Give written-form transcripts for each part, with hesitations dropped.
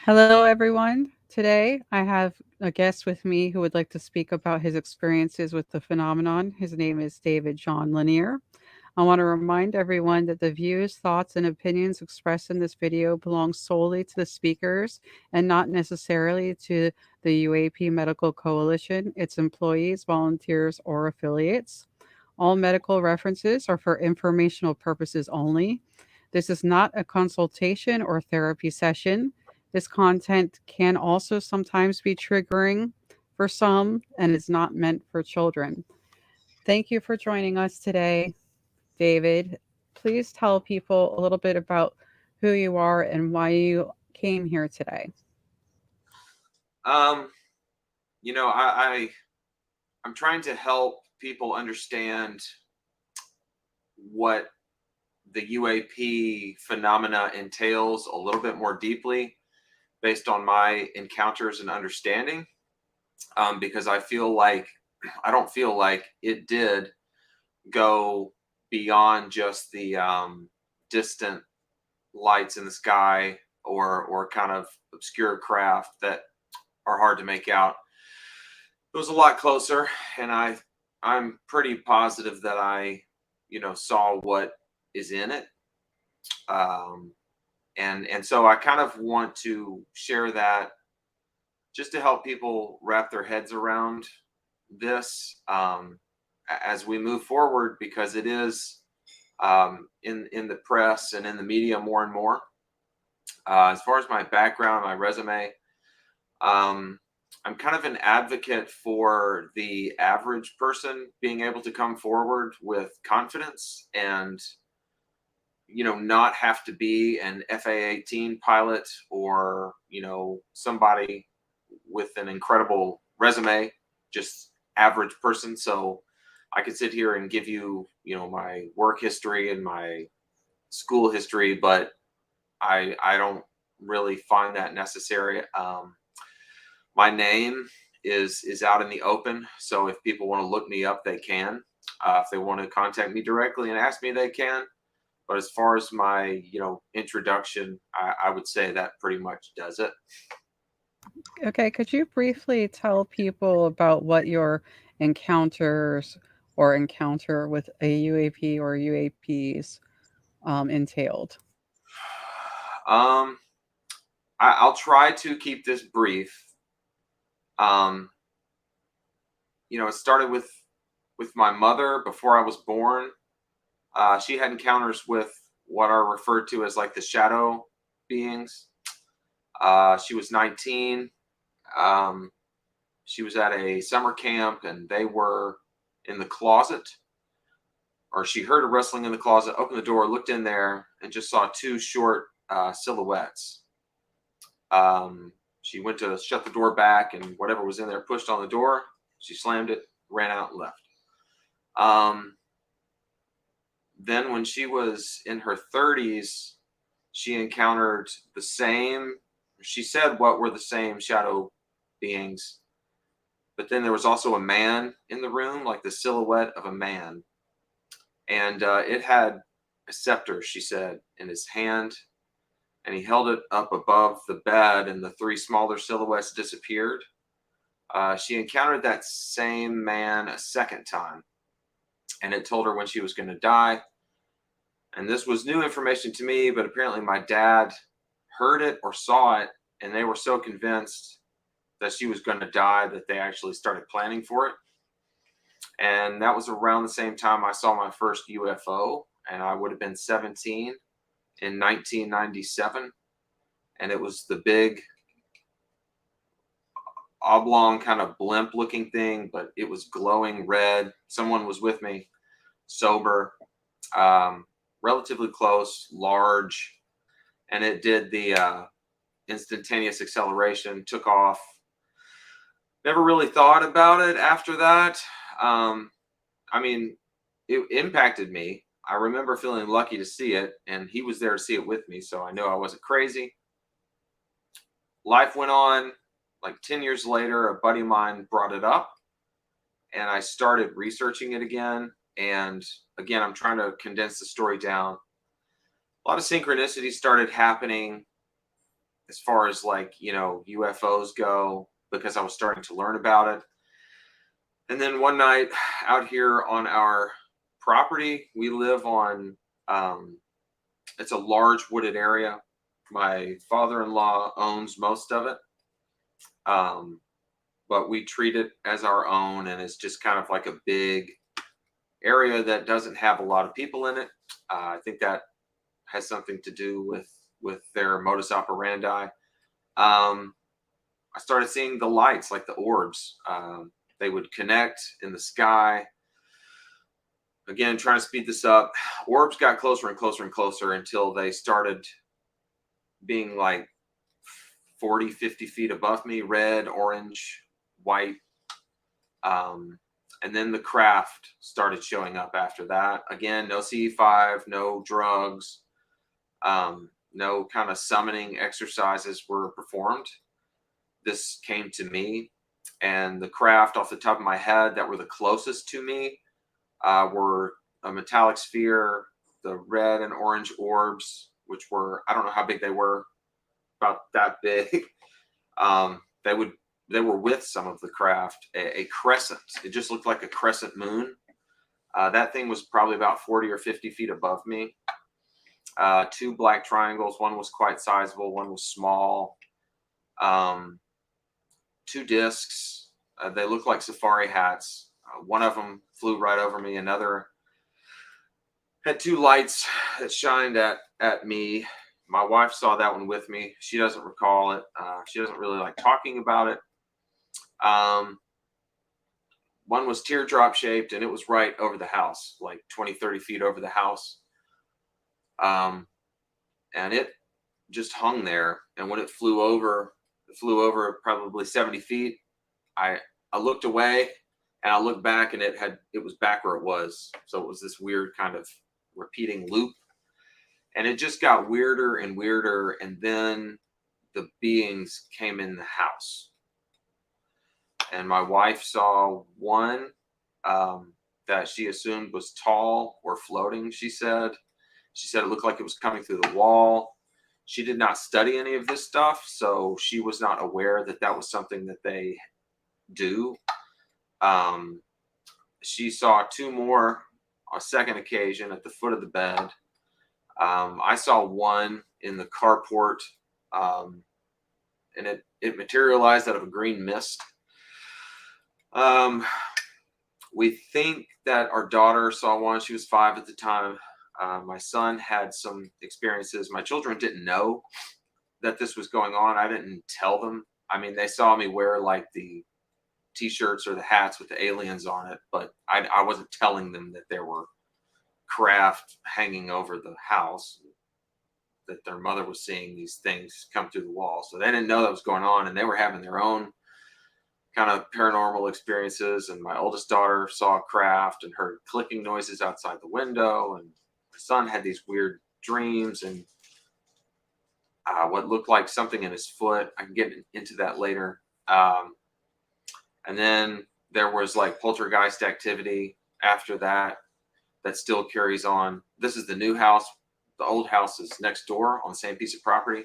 Hello, everyone. Today, I have a guest with me who would like to speak about his experiences with the phenomenon. His name is David John Lanier. I want to remind everyone that the views, thoughts, and opinions expressed in this video belong solely to the speakers and not necessarily to the UAP Medical Coalition, its employees, volunteers, or affiliates. All medical references are for informational purposes only. This is not a consultation or therapy session. This content can also sometimes be triggering for some and is not meant for children. Thank you for joining us today, David. Please tell people a little bit about who you are and why you came here today. Um, I'm trying to help people understand what the UAP phenomena entails a little bit more deeply based on my encounters and understanding. Because I don't feel like it did go beyond just the distant lights in the sky or kind of obscure craft that are hard to make out. It was a lot closer, and I'm pretty positive that I saw what is in it. Um, and so I kind of want to share that just to help people wrap their heads around this, as we move forward, because it is in the press and in the media more and more. As far as my background, my resume, um, I'm kind of an advocate for the average person being able to come forward with confidence and not have to be an FAA teen pilot or somebody with an incredible resume, just average person. So I could sit here and give you my work history and my school history, but I don't really find that necessary. My name is out in the open, so if people want to look me up, they can. If they want to contact me directly and ask me, they can. But as far as my introduction, I would say that pretty much does it. Okay, could you briefly tell people about what your encounters or encounter with a UAP or UAPs entailed? um I'll try to keep this brief. um it started with my mother before I was born. She had encounters with what are referred to as like the shadow beings. She was 19. Um, she was at a summer camp and they were in the closet, or she heard a rustling in the closet, opened the door, looked in there, and just saw two short silhouettes. She went to shut the door back, and whatever was in there pushed on the door. She slammed it, ran out, and left. Um, then, when she was in her 30s, she encountered the same, she said what were the same shadow beings, but then there was also a man in the room, like the silhouette of a man. And it had a scepter, she said, in his hand, and he held it up above the bed, and the three smaller silhouettes disappeared. She encountered that same man a second time, and it told her when she was going to die. And this was new information to me, but apparently my dad heard it or saw it, and they were so convinced that she was going to die that they actually started planning for it. And that was around the same time I saw my first UFO, and I would have been 17 in 1997. And it was the big oblong kind of blimp looking thing, but it was glowing red. Someone was with me, sober, um, relatively close, large, and it did the instantaneous acceleration, took off. Never really thought about it after that. Um, I mean, it impacted me. I remember feeling lucky to see it, and he was there to see it with me, so I know I wasn't crazy. Life went on. Like 10 years later, a buddy of mine brought it up, and I started researching it again. And again, I'm trying to condense the story down. A lot of synchronicities started happening. as far as like, UFOs go, because I was starting to learn about it. And then one night out here on our property, we live on, um, it's a large wooded area. My father-in-law owns most of it. Um, but we treat it as our own, and it's just kind of like a big area that doesn't have a lot of people in it. I think that has something to do with their modus operandi. Um, I started seeing the lights, like the orbs. They would connect in the sky. Again, trying to speed this up. Orbs got closer and closer and closer until they started being like 40, 50 feet above me, red, orange, white. Um, and then the craft started showing up after that. Again, no CE5, no drugs, no kind of summoning exercises were performed. This came to me, and the craft off the top of my head that were the closest to me were a metallic sphere, the red and orange orbs, which were, I don't know how big they were, about that big. They would they were with some of the craft, a crescent. It just looked like a crescent moon. That thing was probably about 40 or 50 feet above me. Two black triangles. One was quite sizable. One was small. Um, Two discs. They looked like safari hats. One of them flew right over me. Another had two lights that shined at me. My wife saw that one with me. She doesn't recall it. She doesn't really like talking about it. Um, One was teardrop shaped, and it was right over the house, like 20, 30 feet over the house. Um, and it just hung there. And when it flew over probably 70 feet. I looked away, and I looked back, and it was back where it was. So it was this weird kind of repeating loop. And it just got weirder and weirder. And then the beings came in the house. And my wife saw one that she assumed was tall or floating. She said it looked like it was coming through the wall. She did not study any of this stuff, so she was not aware that that was something that they do. um, she saw two more on a second occasion at the foot of the bed. I saw one in the carport, um, and it materialized out of a green mist. Um, we think that our daughter saw one. She was 5 at the time. My son had some experiences. My children didn't know that this was going on. I didn't tell them. I mean, they saw me wear like the t-shirts or the hats with the aliens on it, but I wasn't telling them that there were craft hanging over the house, that their mother was seeing these things come through the wall. So they didn't know that was going on, and they were having their own kind of paranormal experiences. And my oldest daughter saw craft and heard clicking noises outside the window, and my son had these weird dreams and what looked like something in his foot. I can get into that later. And then there was like poltergeist activity after that still carries on. This is the new house. The old house is next door on the same piece of property.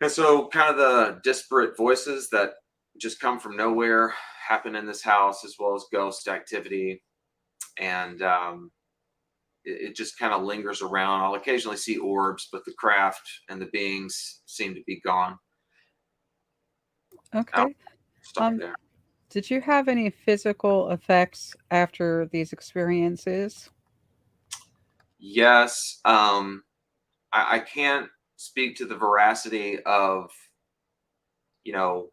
And so kind of the disparate voices that just come from nowhere happen in this house, as well as ghost activity. And it just kind of lingers around. I'll occasionally see orbs, but the craft and the beings seem to be gone. I'll Okay. stop Um, there. did you have any physical effects after these experiences? Yes. I can't speak to the veracity of, you know,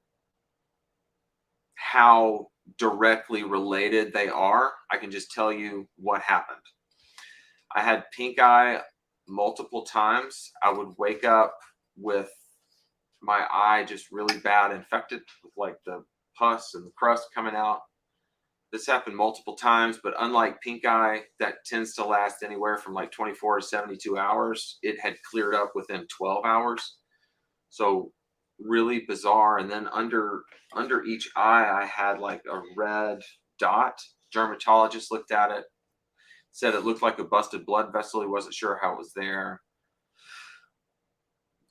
how directly related they are. I can just tell you what happened. I had pink eye multiple times. I would wake up with my eye just really bad infected with like the pus and the crust coming out. This happened multiple times, but unlike pink eye, that tends to last anywhere from like 24 to 72 hours, it had cleared up within 12 hours. So really bizarre. And then under each eye, I had like a red dot. Dermatologist looked at it, said it looked like a busted blood vessel. He wasn't sure how it was there.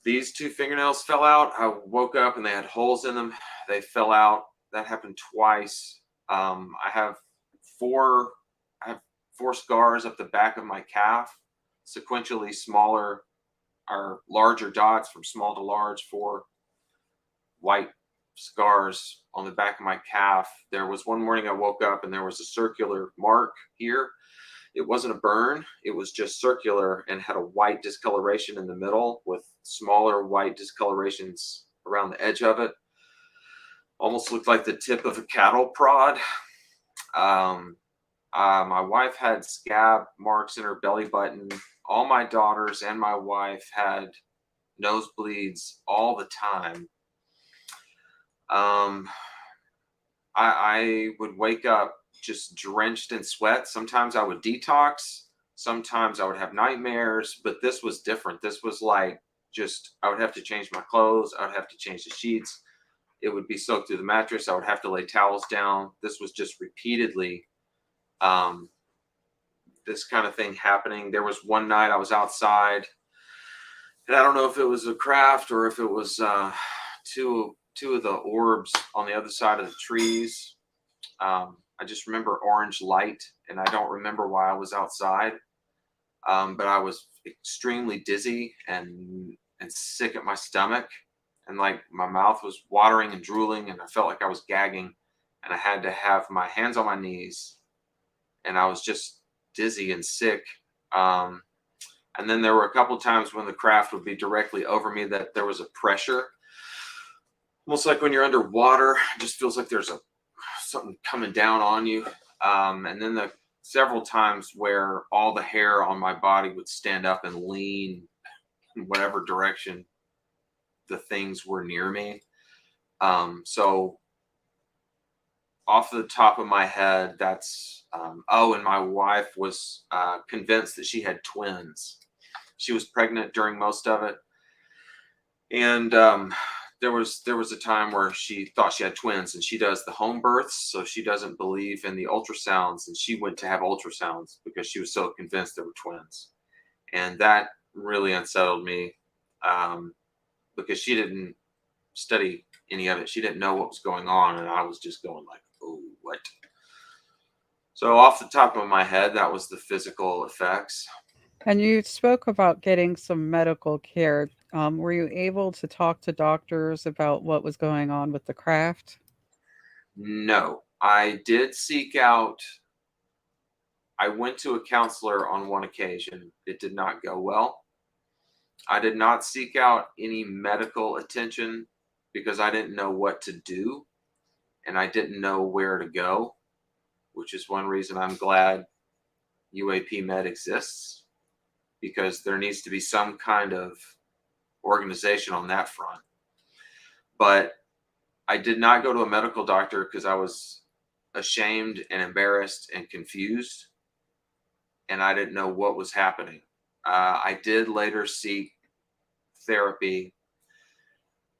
these two fingernails fell out. I woke up and they had holes in them. They fell out. That happened twice. I have four. I have four scars up the back of my calf, sequentially smaller or larger dots from small to large. Four white scars on the back of my calf. There was one morning I woke up and there was a circular mark here. It wasn't a burn, it was just circular and had a white discoloration in the middle with smaller white discolorations around the edge of it. Almost looked like the tip of a cattle prod. Um, my wife had scab marks in her belly button. All my daughters and my wife had nosebleeds all the time. Um, I would wake up just drenched in sweat. Sometimes I would detox. Sometimes I would have nightmares, but this was different. This was like just, I would have to change my clothes. I would have to change the sheets. It would be soaked through the mattress. I would have to lay towels down. This was just repeatedly um, this kind of thing happening. There was one night I was outside, and I don't know if it was a craft or if it was two of the orbs on the other side of the trees. I just remember orange light, and I don't remember why I was outside. But I was extremely dizzy and sick at my stomach, and like my mouth was watering and drooling, and I felt like I was gagging, and I had to have my hands on my knees, and I was just dizzy and sick. Um, and then there were a couple times when the craft would be directly over me that there was a pressure, almost like when you're underwater. It just feels like there's a something coming down on you. And then the several times where all the hair on my body would stand up and lean in whatever direction the things were near me. So off the top of my head, that's oh, and my wife was convinced that she had twins. She was pregnant during most of it, and there was a time where she thought she had twins, and she does the home births, so she doesn't believe in the ultrasounds, and she went to have ultrasounds because she was so convinced there were twins, and that really unsettled me, um, because she didn't study any of it. She didn't know what was going on, and I was just going like, oh, what? So off the top of my head, that was the physical effects. And you spoke about getting some medical care. Were you able to talk to doctors about what was going on with the craft? No, I did seek out. I went to a counselor on one occasion. It did not go well. I did not seek out any medical attention because I didn't know what to do and I didn't know where to go, which is one reason I'm glad UAP Med exists, because there needs to be some kind of organization on that front. But I did not go to a medical doctor because I was ashamed and embarrassed and confused, and I didn't know what was happening. I did later seek therapy,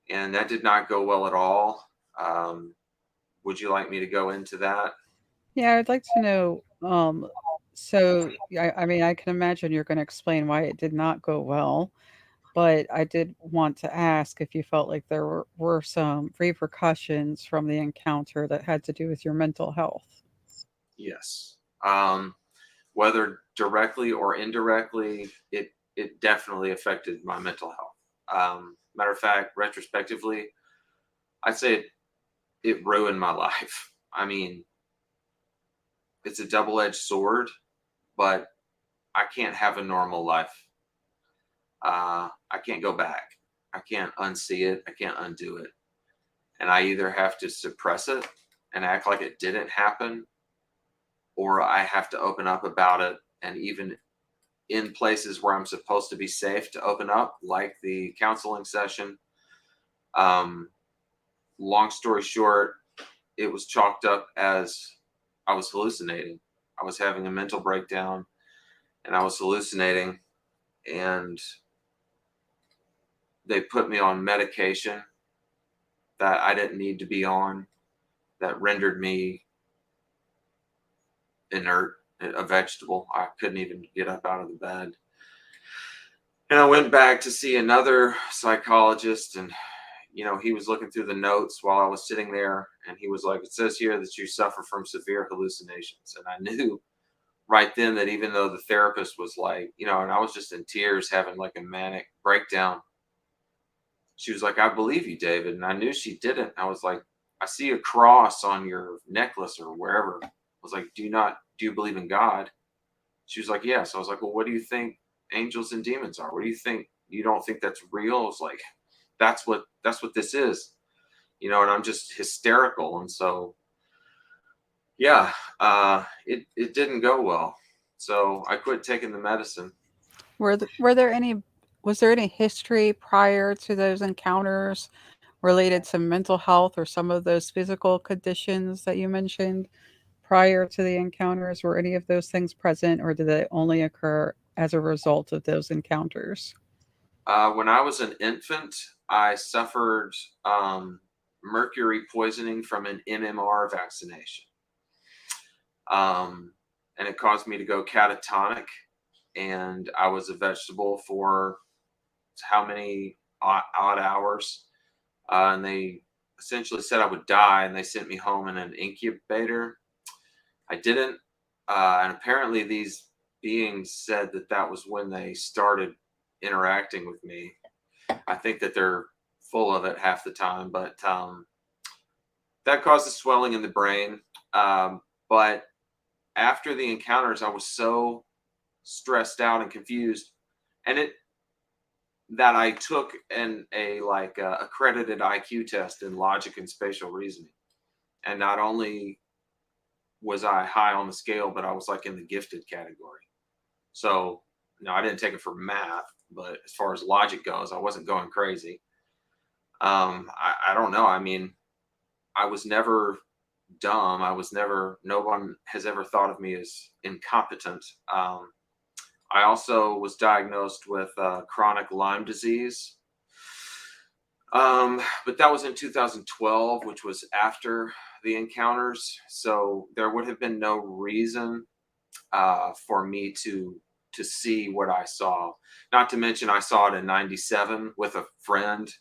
and that did not go well at all. Would you like me to go into that? Yeah, I'd like to know. So, I mean, I can imagine you're going to explain why it did not go well, but I did want to ask if you felt like there were some repercussions from the encounter that had to do with your mental health. Yes. Whether directly or indirectly, it definitely affected my mental health. Matter of fact, retrospectively, I'd say it ruined my life. I mean, it's a double-edged sword, but I can't have a normal life. I can't go back. I can't unsee it. I can't undo it. And I either have to suppress it and act like it didn't happen, or I have to open up about it. And even in places where I'm supposed to be safe to open up, like the counseling session. Um, Long story short, it was chalked up as I was hallucinating. I was having a mental breakdown and I was hallucinating, and they put me on medication that I didn't need to be on, that rendered me inert, a vegetable. I couldn't even get up out of the bed. And I went back to see another psychologist, and he was looking through the notes while I was sitting there, and he was like, "It says here that you suffer from severe hallucinations." And I knew right then that even though the therapist was like, and I was just in tears, having like a manic breakdown, she was like, "I believe you, David." And I knew she didn't. I was like, "I see a cross on your necklace or wherever." I was like, do you believe in God?" She was like, "Yes." I was like, "Well, what do you think angels and demons are? What do you think? You don't think that's real?" I was like, that's what this is, and I'm just hysterical. And so, yeah, it didn't go well. So I quit taking the medicine. Were there any was there any history prior to those encounters related to mental health or some of those physical conditions that you mentioned prior to the encounters? Were any of those things present, or did they only occur as a result of those encounters? When I was an infant, I suffered mercury poisoning from an MMR vaccination. Um, and it caused me to go catatonic, and I was a vegetable for how many odd hours. And they essentially said I would die, and they sent me home in an incubator. I didn't. And apparently, these beings said that that was when they started interacting with me. I think that they're full of it half the time, but that causes swelling in the brain. But after the encounters, I was so stressed out and confused, and it that I took a like accredited IQ test in logic and spatial reasoning, and not only was I high on the scale, but I was like in the gifted category. So I didn't take it for math, but as far as logic goes, I wasn't going crazy. I don't know. I mean, I was never dumb. I was never. No one has ever thought of me as incompetent. I also was diagnosed with chronic Lyme disease. But that was in 2012, which was after the encounters. So there would have been no reason for me to see what I saw. Not to mention, I saw it in '97 with a friend,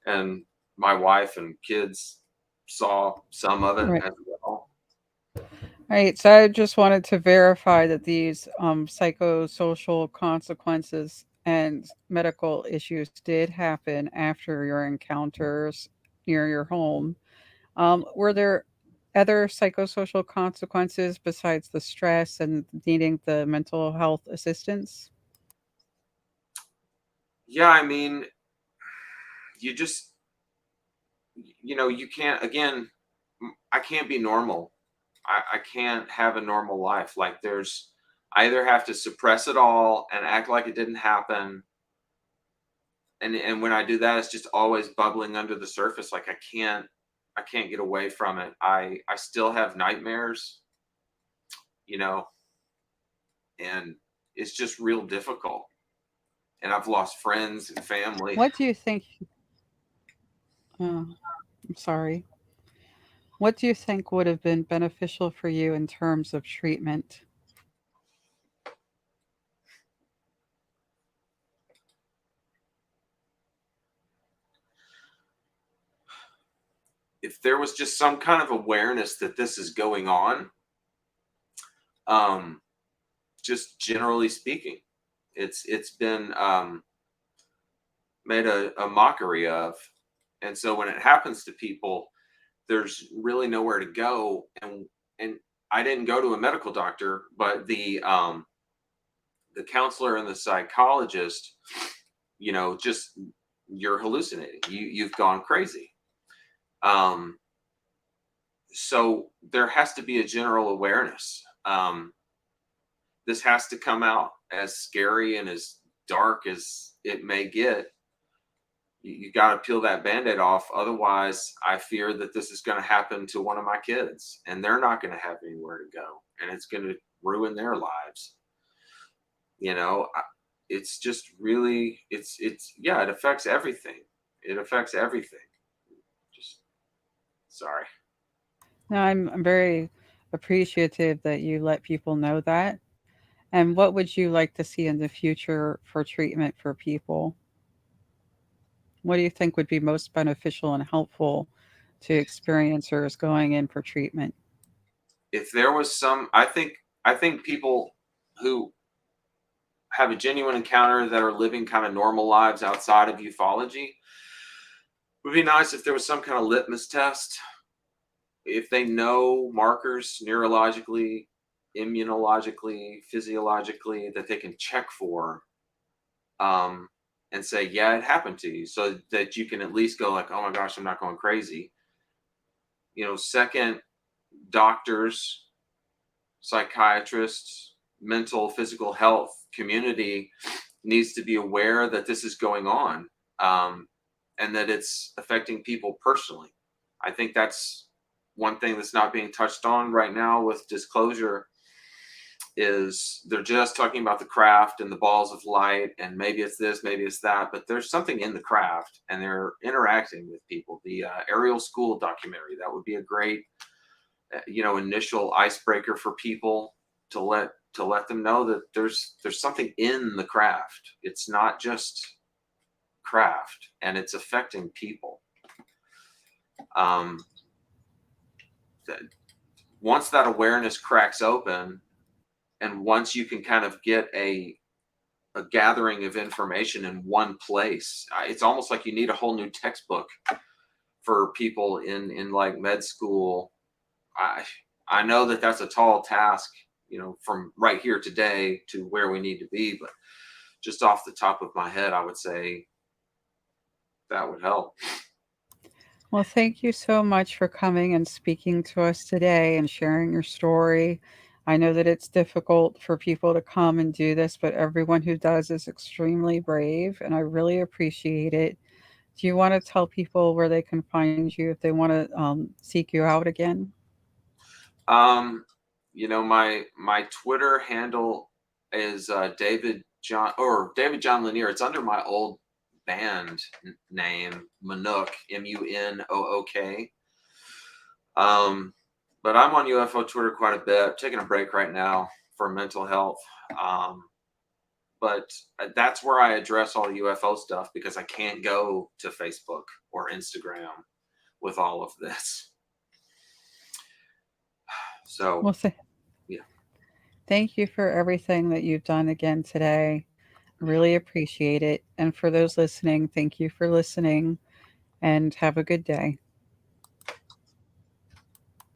and my wife and kids saw some of it Right. as well. Right. So I just wanted to verify that these psychosocial consequences and medical issues did happen after your encounters near your home. Were there other psychosocial consequences besides the stress and needing the mental health assistance? Yeah, I mean, you just, you can't, again, I can't be normal. I can't have a normal life. Like, I either have to suppress it all and act like it didn't happen. And when I do that, it's just always bubbling under the surface. Like, I can't get away from it. I still have nightmares, you know, and it's just real difficult. And I've lost friends and family. What do you think? I'm sorry. What do you think would have been beneficial for you in terms of treatment? If there was just some kind of awareness that this is going on, um, just generally speaking, it's been made a mockery of. And so when it happens to people, there's really nowhere to go. And I didn't go to a medical doctor, but the counselor and the psychologist, just, you're hallucinating. You've gone crazy. Um, so there has to be a general awareness. This has to come out, as scary and as dark as it may get. You got to peel that band-aid off. Otherwise, I fear that this is going to happen to one of my kids, and they're not going to have anywhere to go, and it's going to ruin their lives. It's just really, it's yeah, it affects everything. It affects everything. Just sorry. No, I'm very appreciative that you let people know that. And what would you like to see in the future for treatment for people? What do you think would be most beneficial and helpful to experiencers going in for treatment? If there was some, I think people who have a genuine encounter that are living kind of normal lives outside of ufology, would be nice if there was some kind of litmus test. If they know markers neurologically, immunologically, physiologically that they can check for, um, and say, yeah, it happened to you, so that you can at least go like, oh my gosh, I'm not going crazy. Second, doctors, psychiatrists, mental, physical health community needs to be aware that this is going on, um, and that it's affecting people personally. I think that's one thing that's not being touched on right now with disclosure is they're just talking about the craft and the balls of light and maybe it's this, maybe it's that, but there's something in the craft and they're interacting with people. The Aerial School documentary, that would be a great initial icebreaker for people to let them know that there's something in the craft. It's not just craft and it's affecting people. um, that Once that awareness cracks open and once you can kind of get a gathering of information in one place, it's almost like you need a whole new textbook for people in like med school. I know that that's a tall task, from right here today to where we need to be, but just off the top of my head, I would say that would help. Well, thank you so much for coming and speaking to us today and sharing your story. I know that it's difficult for people to come and do this, but everyone who does is extremely brave, and I really appreciate it. Do you want to tell people where they can find you if they want to seek you out again? My Twitter handle is David John Lanier. It's under my old band name, Manook, Munook. But I'm on UFO Twitter quite a bit, taking a break right now for mental health. Um, but that's where I address all the UFO stuff because I can't go to Facebook or Instagram with all of this. So, Well, yeah. thank you for everything that you've done again today. Really appreciate it. And for those listening, thank you for listening and have a good day.